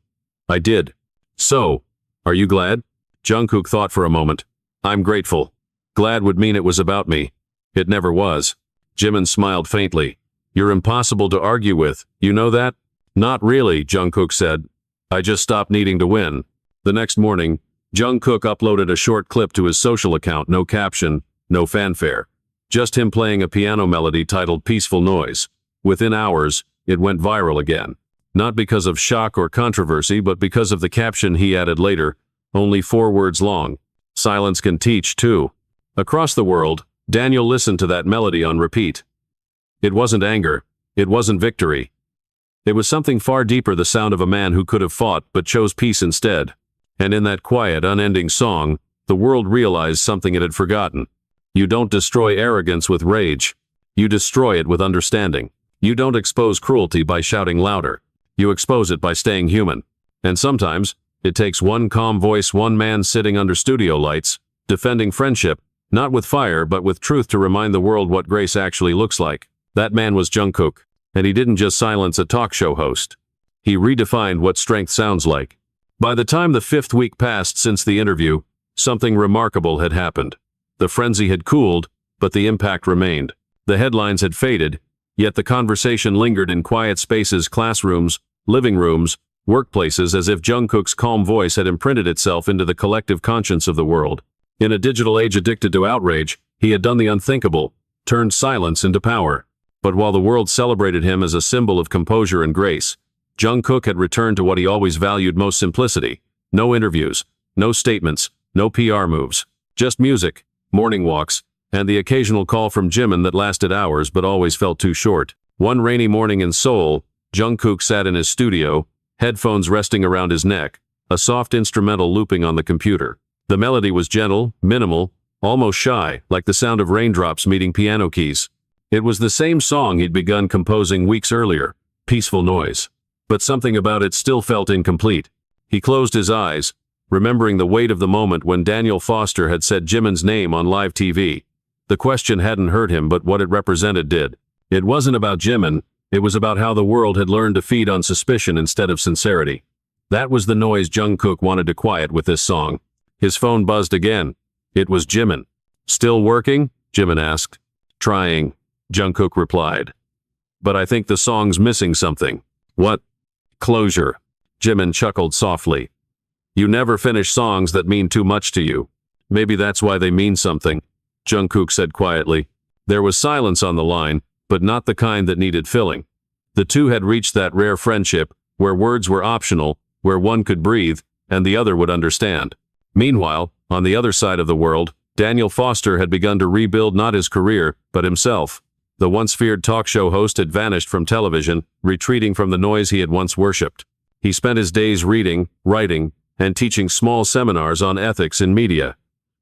"I did." "So, are you glad?" Jungkook thought for a moment. "I'm grateful. Glad would mean it was about me. It never was." Jimin smiled faintly. "You're impossible to argue with, you know that?" "Not really," Jungkook said. "I just stopped needing to win." The next morning, Jungkook uploaded a short clip to his social account, no caption, no fanfare. Just him playing a piano melody titled Peaceful Noise. Within hours, it went viral again. Not because of shock or controversy, but because of the caption he added later, only 4 words long. Silence can teach, too. Across the world, Daniel listened to that melody on repeat. It wasn't anger. It wasn't victory. It was something far deeper, the sound of a man who could have fought but chose peace instead. And in that quiet, unending song, the world realized something it had forgotten. You don't destroy arrogance with rage. You destroy it with understanding. You don't expose cruelty by shouting louder. You expose it by staying human. And sometimes, it takes one calm voice, one man sitting under studio lights, defending friendship, not with fire but with truth, to remind the world what grace actually looks like. That man was Jungkook, and he didn't just silence a talk show host. He redefined what strength sounds like. By the time the 5th week passed since the interview, something remarkable had happened. The frenzy had cooled, but the impact remained. The headlines had faded, yet the conversation lingered in quiet spaces, classrooms, living rooms, workplaces, as if Jungkook's calm voice had imprinted itself into the collective conscience of the world. In a digital age addicted to outrage, he had done the unthinkable, turned silence into power. But while the world celebrated him as a symbol of composure and grace, Jungkook had returned to what he always valued most: simplicity. No interviews, no statements, no PR moves. Just music, morning walks, and the occasional call from Jimin that lasted hours but always felt too short. One rainy morning in Seoul, Jungkook sat in his studio, headphones resting around his neck, a soft instrumental looping on the computer. The melody was gentle, minimal, almost shy, like the sound of raindrops meeting piano keys. It was the same song he'd begun composing weeks earlier, Peaceful Noise. But something about it still felt incomplete. He closed his eyes, remembering the weight of the moment when Daniel Foster had said Jimin's name on live TV. The question hadn't hurt him, but what it represented did. It wasn't about Jimin, it was about how the world had learned to feed on suspicion instead of sincerity. That was the noise Jungkook wanted to quiet with this song. His phone buzzed again. It was Jimin. "Still working?" Jimin asked. "Trying," Jungkook replied. "But I think the song's missing something." "What?" "Closure." Jimin chuckled softly. "You never finish songs that mean too much to you. Maybe that's why they mean something," Jungkook said quietly. There was silence on the line, but not the kind that needed filling. The two had reached that rare friendship, where words were optional, where one could breathe, and the other would understand. Meanwhile, on the other side of the world, Daniel Foster had begun to rebuild not his career, but himself. The once feared talk show host had vanished from television, retreating from the noise he had once worshipped. He spent his days reading, writing, and teaching small seminars on ethics in media.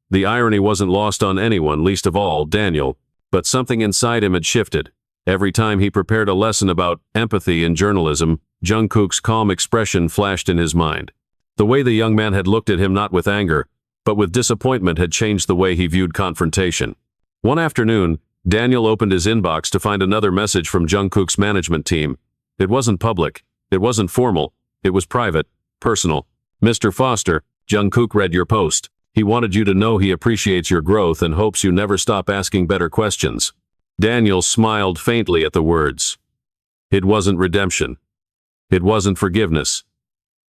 The irony wasn't lost on anyone, least of all Daniel, but something inside him had shifted. Every time he prepared a lesson about empathy in journalism, Jungkook's calm expression flashed in his mind. The way the young man had looked at him, not with anger, but with disappointment, had changed the way he viewed confrontation. One afternoon, Daniel opened his inbox to find another message from Jungkook's management team. It wasn't public, It wasn't formal, it was private, personal. Mr. Foster, Jungkook read your post. He wanted you to know he appreciates your growth and hopes you never stop asking better questions. Daniel smiled faintly at the words. It wasn't redemption. It wasn't forgiveness.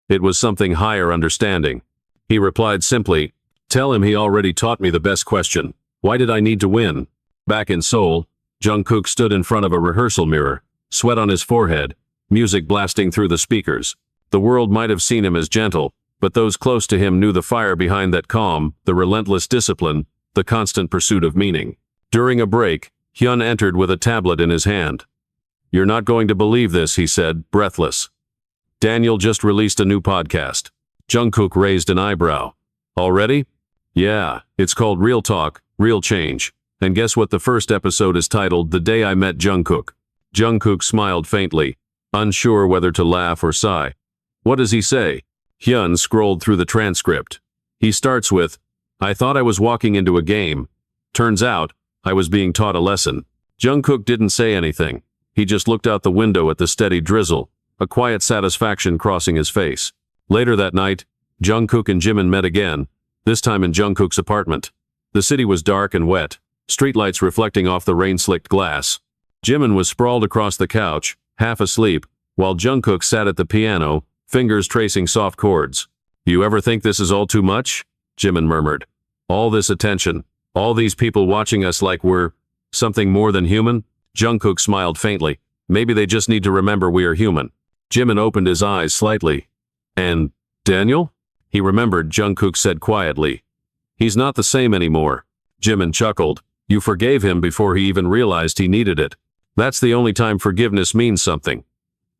It was something higher understanding. He replied simply, tell him he already taught me the best question. Why did I need to win? Back in Seoul, Jungkook stood in front of a rehearsal mirror, sweat on his forehead, music blasting through the speakers. The world might have seen him as gentle, but those close to him knew the fire behind that calm, the relentless discipline, the constant pursuit of meaning. During a break, Hyun entered with a tablet in his hand. You're not going to believe this, he said, breathless. Daniel just released a new podcast. Jungkook raised an eyebrow. Already? Yeah, it's called Real Talk, Real Change. And guess what the first episode is titled The Day I Met Jungkook. Jungkook smiled faintly, unsure whether to laugh or sigh. What does he say? Hyun scrolled through the transcript. He starts with, I thought I was walking into a game. Turns out, I was being taught a lesson. Jungkook didn't say anything. He just looked out the window at the steady drizzle, a quiet satisfaction crossing his face. Later that night, Jungkook and Jimin met again, this time in Jungkook's apartment. The city was dark and wet, streetlights reflecting off the rain-slicked glass. Jimin was sprawled across the couch, half asleep, while Jungkook sat at the piano, fingers tracing soft chords. You ever think this is all too much? Jimin murmured. All this attention, all these people watching us like we're something more than human? Jungkook smiled faintly. Maybe they just need to remember we are human. Jimin opened his eyes slightly. And Daniel? He remembered, Jungkook said quietly. He's not the same anymore. Jimin chuckled. You forgave him before he even realized he needed it. That's the only time forgiveness means something.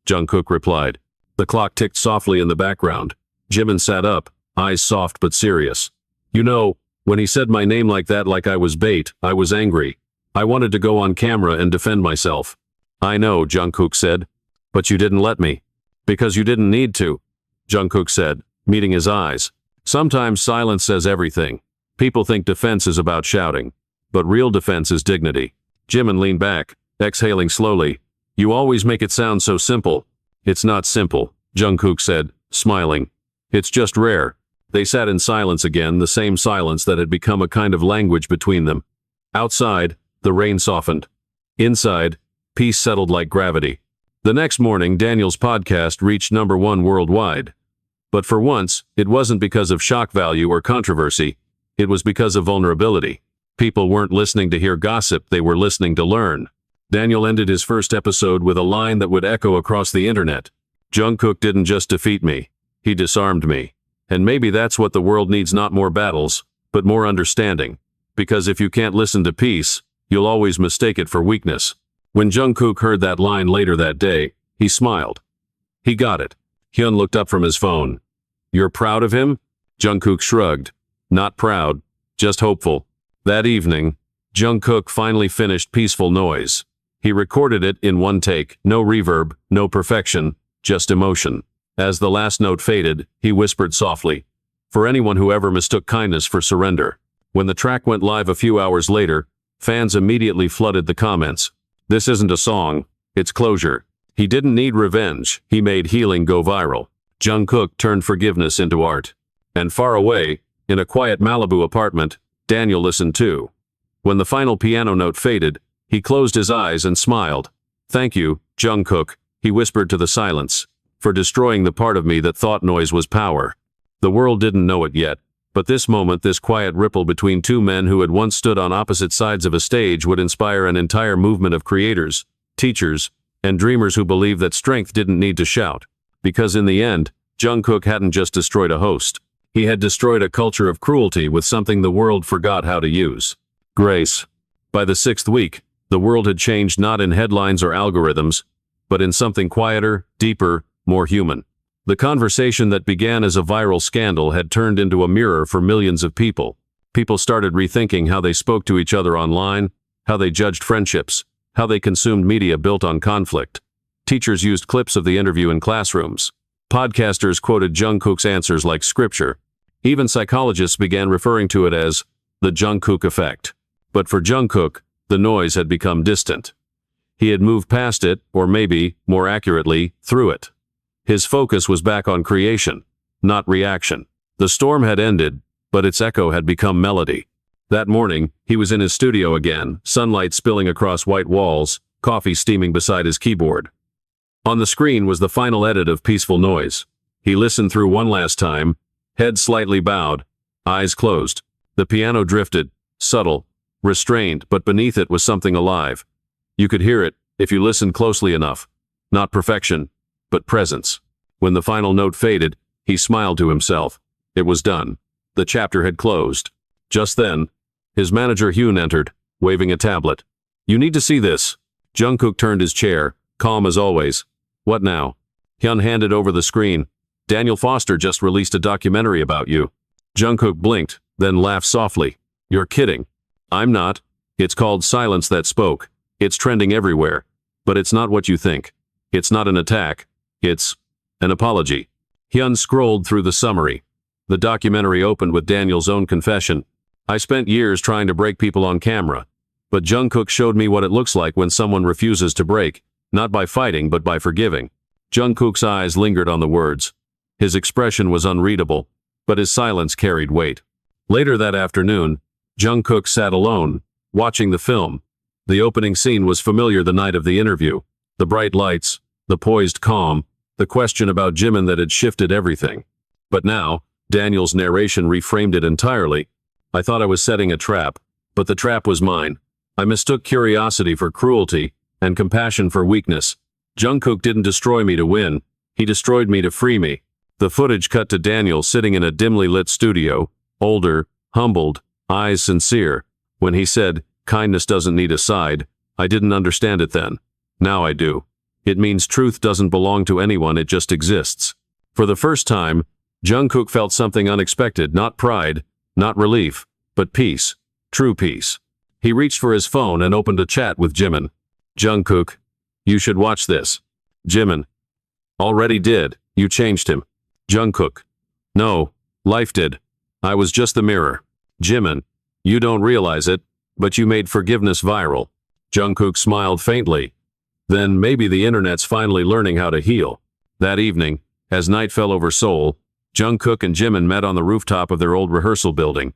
Jungkook replied. The clock ticked softly in the background. Jimin sat up, eyes soft but serious. You know, when he said my name like that, like I was bait, I was angry. I wanted to go on camera and defend myself. I know, Jungkook said. But you didn't let me. Because you didn't need to, Jungkook said, meeting his eyes. Sometimes silence says everything. People think defense is about shouting. But real defense is dignity. Jimin leaned back, exhaling slowly. You always make it sound so simple. It's not simple, Jungkook said, smiling. It's just rare. They sat in silence again, the same silence that had become a kind of language between them. Outside, the rain softened. Inside, peace settled like gravity. The next morning, Daniel's podcast reached #1 worldwide. But for once, it wasn't because of shock value or controversy. It was because of vulnerability. People weren't listening to hear gossip, they were listening to learn. Daniel ended his first episode with a line that would echo across the internet. Jungkook didn't just defeat me, he disarmed me. And maybe that's what the world needs, not more battles, but more understanding. Because if you can't listen to peace, you'll always mistake it for weakness. When Jungkook heard that line later that day, he smiled. He got it. Hyun looked up from his phone. You're proud of him? Jungkook shrugged. Not proud, just hopeful. That evening, Jungkook finally finished Peaceful Noise. He recorded it in one take, no reverb, no perfection, just emotion. As the last note faded, he whispered softly, for anyone who ever mistook kindness for surrender. When the track went live a few hours later, fans immediately flooded the comments. This isn't a song, it's closure. He didn't need revenge, he made healing go viral. Jungkook turned forgiveness into art. And far away, in a quiet Malibu apartment, Daniel listened too. When the final piano note faded, he closed his eyes and smiled. Thank you, Jungkook, he whispered to the silence, for destroying the part of me that thought noise was power. The world didn't know it yet, but this moment, this quiet ripple between two men who had once stood on opposite sides of a stage would inspire an entire movement of creators, teachers, and dreamers who believed that strength didn't need to shout. Because in the end, Jungkook hadn't just destroyed a host. He had destroyed a culture of cruelty with something the world forgot how to use. Grace. By the 6th week, the world had changed not in headlines or algorithms, but in something quieter, deeper, more human. The conversation that began as a viral scandal had turned into a mirror for millions of people. People started rethinking how they spoke to each other online, how they judged friendships, how they consumed media built on conflict. Teachers used clips of the interview in classrooms. Podcasters quoted Jungkook's answers like scripture. Even psychologists began referring to it as the Jungkook effect. But for Jungkook, the noise had become distant. He had moved past it, or maybe, more accurately, through it. His focus was back on creation, not reaction. The storm had ended, but its echo had become melody. That morning, he was in his studio again, sunlight spilling across white walls, coffee steaming beside his keyboard. On the screen was the final edit of Peaceful Noise. He listened through one last time, head slightly bowed, eyes closed. The piano drifted, subtle, restrained, but beneath it was something alive. You could hear it, if you listened closely enough. Not perfection, but presence. When the final note faded, he smiled to himself. It was done. The chapter had closed. Just then, his manager Hyun entered, waving a tablet. "You need to see this." Jungkook turned his chair, calm as always. "What now?" Hyun handed over the screen. "Daniel Foster just released a documentary about you." Jungkook blinked, then laughed softly. "You're kidding." "I'm not. It's called Silence That Spoke. It's trending everywhere. But it's not what you think. It's not an attack. It's an apology." Hyun scrolled through the summary. The documentary opened with Daniel's own confession. "I spent years trying to break people on camera. But Jungkook showed me what it looks like when someone refuses to break, not by fighting but by forgiving." Jungkook's eyes lingered on the words. His expression was unreadable, but his silence carried weight. Later that afternoon, Jungkook sat alone, watching the film. The opening scene was familiar the night of the interview. The bright lights, the poised calm, the question about Jimin that had shifted everything. But now, Daniel's narration reframed it entirely. "I thought I was setting a trap, but the trap was mine. I mistook curiosity for cruelty, and compassion for weakness. Jungkook didn't destroy me to win, he destroyed me to free me." The footage cut to Daniel sitting in a dimly lit studio, older, humbled, eyes sincere. When he said, "Kindness doesn't need a side," I didn't understand it then. Now I do. It means truth doesn't belong to anyone, it just exists. For the first time, Jungkook felt something unexpected, not pride, not relief, but peace. True peace. He reached for his phone and opened a chat with Jimin. "Jungkook, you should watch this." Jimin. "Already did, you changed him." Jungkook. "No, life did. I was just the mirror." Jimin. "You don't realize it, but you made forgiveness viral." Jungkook smiled faintly. "Then maybe the internet's finally learning how to heal." That evening, as night fell over Seoul, Jungkook and Jimin met on the rooftop of their old rehearsal building.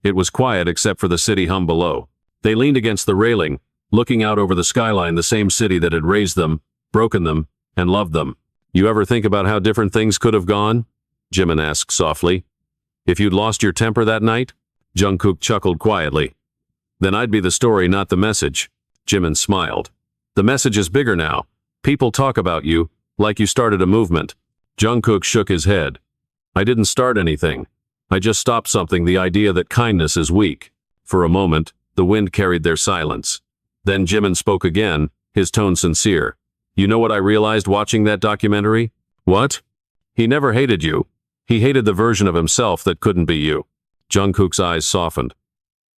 It was quiet except for the city hum below. They leaned against the railing, looking out over the skyline, the same city that had raised them, broken them, and loved them. "You ever think about how different things could have gone?" Jimin asked softly. "If you'd lost your temper that night?" Jungkook chuckled quietly. "Then I'd be the story, not the message." Jimin smiled. "The message is bigger now. People talk about you, like you started a movement." Jungkook shook his head. "I didn't start anything. I just stopped something, the idea that kindness is weak." For a moment, the wind carried their silence. Then Jimin spoke again, his tone sincere. "You know what I realized watching that documentary?" "What?" "He never hated you. He hated the version of himself that couldn't be you." Jungkook's eyes softened.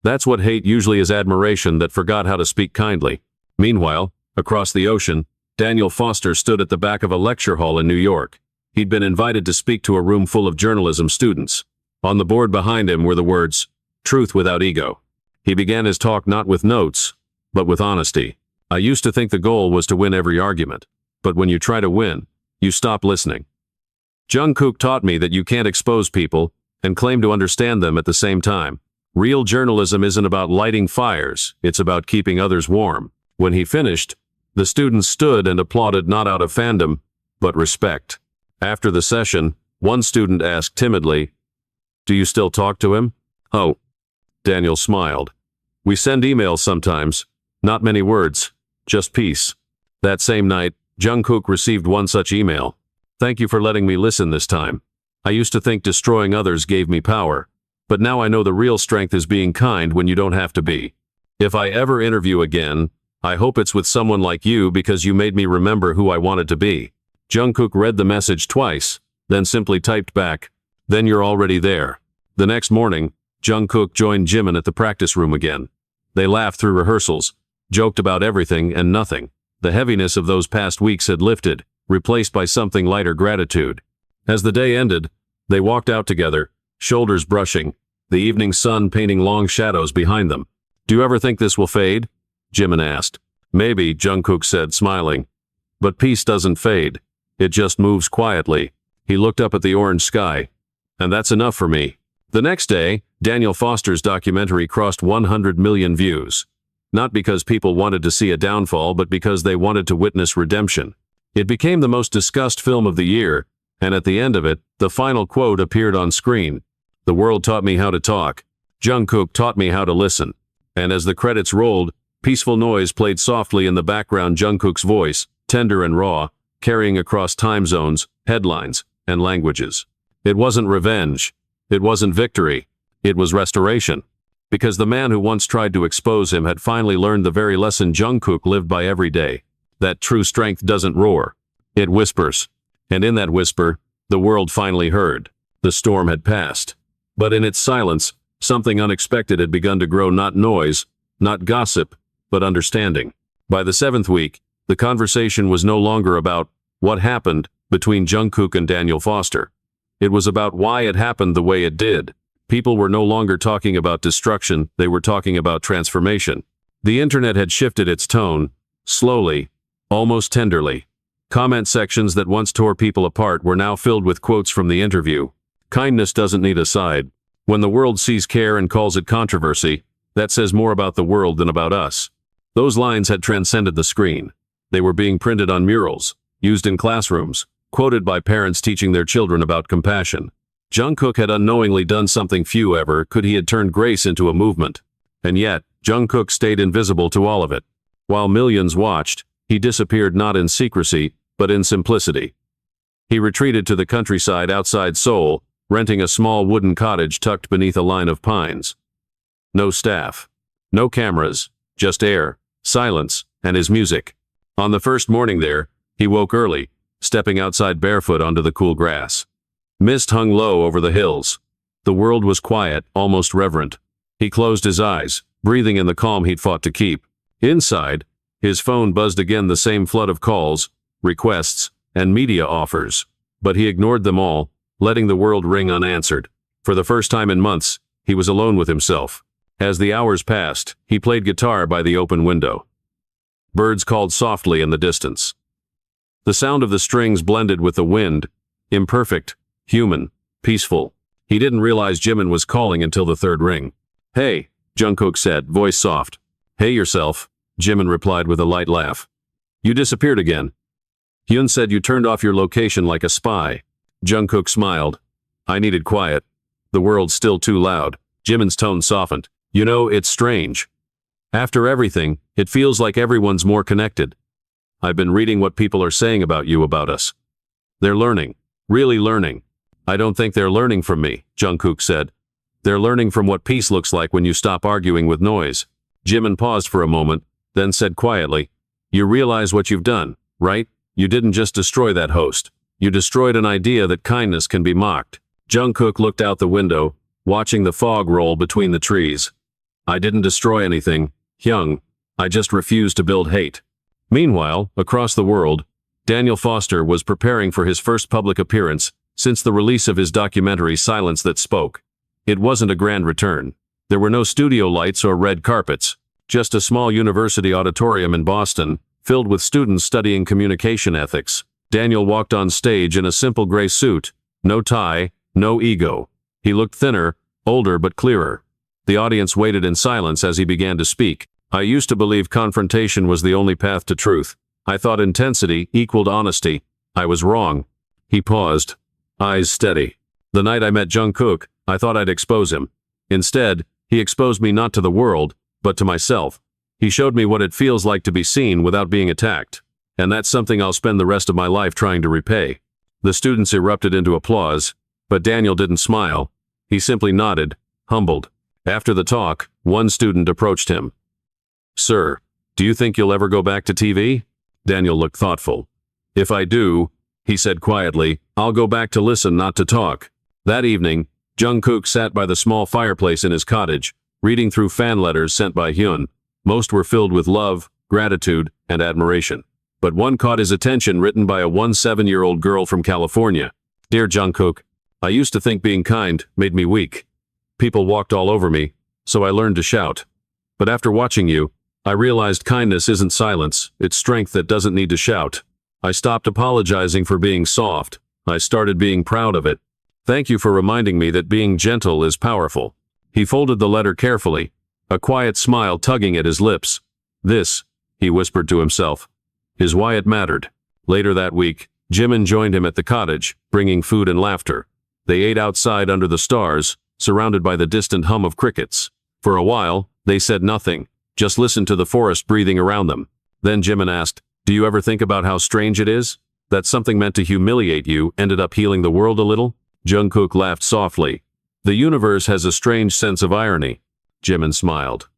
"That's what hate usually is, admiration that forgot how to speak kindly." Meanwhile, across the ocean, Daniel Foster stood at the back of a lecture hall in New York. He'd been invited to speak to a room full of journalism students. On the board behind him were the words, "Truth without ego." He began his talk not with notes, but with honesty. "I used to think the goal was to win every argument. But when you try to win, you stop listening. Jungkook taught me that you can't expose people and claim to understand them at the same time. Real journalism isn't about lighting fires, it's about keeping others warm." When he finished, the students stood and applauded, not out of fandom, but respect. After the session, one student asked timidly, "Do you still talk to him?" "Oh." Daniel smiled. "We send emails sometimes. Not many words. Just peace." That same night, Jungkook received one such email. "Thank you for letting me listen this time. I used to think destroying others gave me power. But now I know the real strength is being kind when you don't have to be. If I ever interview again, I hope it's with someone like you, because you made me remember who I wanted to be." Jungkook read the message twice, then simply typed back, "Then you're already there." The next morning, Jungkook joined Jimin at the practice room again. They laughed through rehearsals, joked about everything and nothing. The heaviness of those past weeks had lifted, replaced by something lighter, gratitude. As the day ended, they walked out together, shoulders brushing, the evening sun painting long shadows behind them. "Do you ever think this will fade?" Jimin asked. "Maybe," Jungkook said, smiling. "But peace doesn't fade. It just moves quietly. He looked up at the orange sky. And that's enough for me. The next day, Daniel Foster's documentary crossed 100 million views. Not because people wanted to see a downfall, but because they wanted to witness redemption. It became the most discussed film of the year, and at the end of it, the final quote appeared on screen. "The world taught me how to talk. Jungkook taught me how to listen." And as the credits rolled, peaceful noise played softly in the background. Jungkook's voice, tender and raw, carrying across time zones, headlines, and languages. It wasn't revenge. It wasn't victory. It was restoration. Because the man who once tried to expose him had finally learned the very lesson Jungkook lived by every day. That true strength doesn't roar. It whispers. And in that whisper, the world finally heard. The storm had passed. But in its silence, something unexpected had begun to grow. Not noise, not gossip, but understanding. By the 7th week, the conversation was no longer about what happened between Jungkook and Daniel Foster. It was about why it happened the way it did. People were no longer talking about destruction, they were talking about transformation. The internet had shifted its tone, slowly, almost tenderly. Comment sections that once tore people apart were now filled with quotes from the interview. Kindness doesn't need a side. When the world sees care and calls it controversy, that says more about the world than about us. Those lines had transcended the screen. They were being printed on murals, used in classrooms, quoted by parents teaching their children about compassion. Jungkook had unknowingly done something few ever could. He had turned grace into a movement. And yet, Jungkook stayed invisible to all of it. While millions watched, he disappeared not in secrecy, but in simplicity. He retreated to the countryside outside Seoul, renting a small wooden cottage tucked beneath a line of pines. No staff. No cameras, just air, silence, and his music. On the first morning there, he woke early, stepping outside barefoot onto the cool grass. Mist hung low over the hills. The world was quiet, almost reverent. He closed his eyes, breathing in the calm he'd fought to keep. Inside, his phone buzzed again, the same flood of calls, requests, and media offers. But he ignored them all, letting the world ring unanswered. For the first time in months, he was alone with himself. As the hours passed, he played guitar by the open window. Birds called softly in the distance. The sound of the strings blended with the wind, imperfect, human, peaceful. He didn't realize Jimin was calling until the third ring. "Hey," Jungkook said, voice soft. "Hey yourself," Jimin replied with a light laugh. "You disappeared again. Hyun said you turned off your location like a spy." Jungkook smiled. "I needed quiet. The world's still too loud." Jimin's tone softened. "You know, it's strange. After everything, it feels like everyone's more connected. I've been reading what people are saying about you, about us. They're learning. Really learning." "I don't think they're learning from me," Jungkook said. "They're learning from what peace looks like when you stop arguing with noise." Jimin paused for a moment, then said quietly, "You realize what you've done, right? You didn't just destroy that host. You destroyed an idea that kindness can be mocked." Jungkook looked out the window, watching the fog roll between the trees. "I didn't destroy anything, Hyung. I just refused to build hate." Meanwhile, across the world, Daniel Foster was preparing for his first public appearance since the release of his documentary Silence That Spoke. It wasn't a grand return. There were no studio lights or red carpets, just a small university auditorium in Boston, filled with students studying communication ethics. Daniel walked on stage in a simple gray suit, no tie, no ego. He looked thinner, older but clearer. The audience waited in silence as he began to speak. "I used to believe confrontation was the only path to truth. I thought intensity equaled honesty. I was wrong." He paused, eyes steady. "The night I met Jungkook, I thought I'd expose him. Instead, he exposed me not to the world, but to myself. He showed me what it feels like to be seen without being attacked. And that's something I'll spend the rest of my life trying to repay." The students erupted into applause, but Daniel didn't smile. He simply nodded, humbled. After the talk, one student approached him. "Sir, do you think you'll ever go back to TV?" Daniel looked thoughtful. "If I do," he said quietly, "I'll go back to listen, not to talk." That evening, Jungkook sat by the small fireplace in his cottage, reading through fan letters sent by Hyun. Most were filled with love, gratitude, and admiration. But one caught his attention, written by a 17-year-old girl from California. "Dear Jungkook, I used to think being kind made me weak. People walked all over me, so I learned to shout. But after watching you, I realized kindness isn't silence, it's strength that doesn't need to shout. I stopped apologizing for being soft. I started being proud of it. Thank you for reminding me that being gentle is powerful. He folded the letter carefully, a quiet smile tugging at his lips. This, he whispered to himself, is why it mattered. Later that week, Jimin joined him at the cottage, bringing food and laughter. They ate outside under the stars, surrounded by the distant hum of crickets. For a while, they said nothing, just listened to the forest breathing around them. Then Jimin asked, "Do you ever think about how strange it is? That something meant to humiliate you ended up healing the world a little?" Jungkook laughed softly. "The universe has a strange sense of irony." Jimin smiled.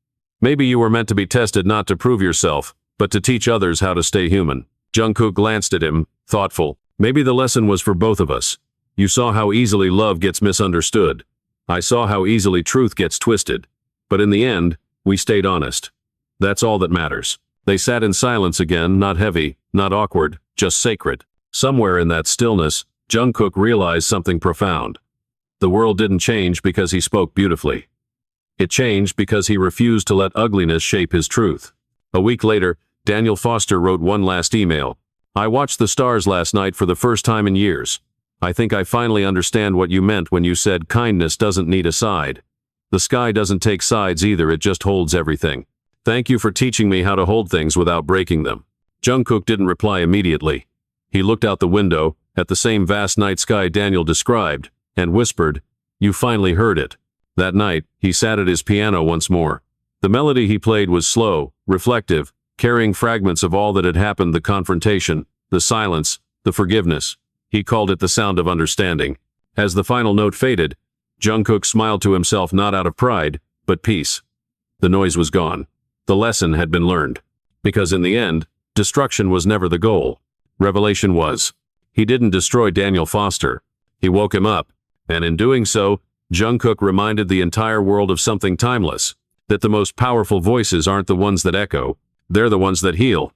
"Maybe you were meant to be tested not to prove yourself, but to teach others how to stay human." Jungkook glanced at him, thoughtful. "Maybe the lesson was for both of us. You saw how easily love gets misunderstood. I saw how easily truth gets twisted. But in the end, we stayed honest. That's all that matters." They sat in silence again, not heavy, not awkward, just sacred. Somewhere in that stillness, Jungkook realized something profound. The world didn't change because he spoke beautifully. It changed because he refused to let ugliness shape his truth. A week later, Daniel Foster wrote one last email. "I watched the stars last night for the first time in years. I think I finally understand what you meant when you said kindness doesn't need a side. The sky doesn't take sides either, it just holds everything. Thank you for teaching me how to hold things without breaking them." Jungkook didn't reply immediately. He looked out the window, at the same vast night sky Daniel described, and whispered, "You finally heard it." That night, he sat at his piano once more. The melody he played was slow, reflective, carrying fragments of all that had happened: the confrontation, the silence, the forgiveness. He called it the sound of understanding. As the final note faded, Jungkook smiled to himself, not out of pride, but peace. The noise was gone. The lesson had been learned. Because in the end, destruction was never the goal. Revelation was. He didn't destroy Daniel Foster. He woke him up. And in doing so, Jungkook reminded the entire world of something timeless. That the most powerful voices aren't the ones that echo. They're the ones that heal.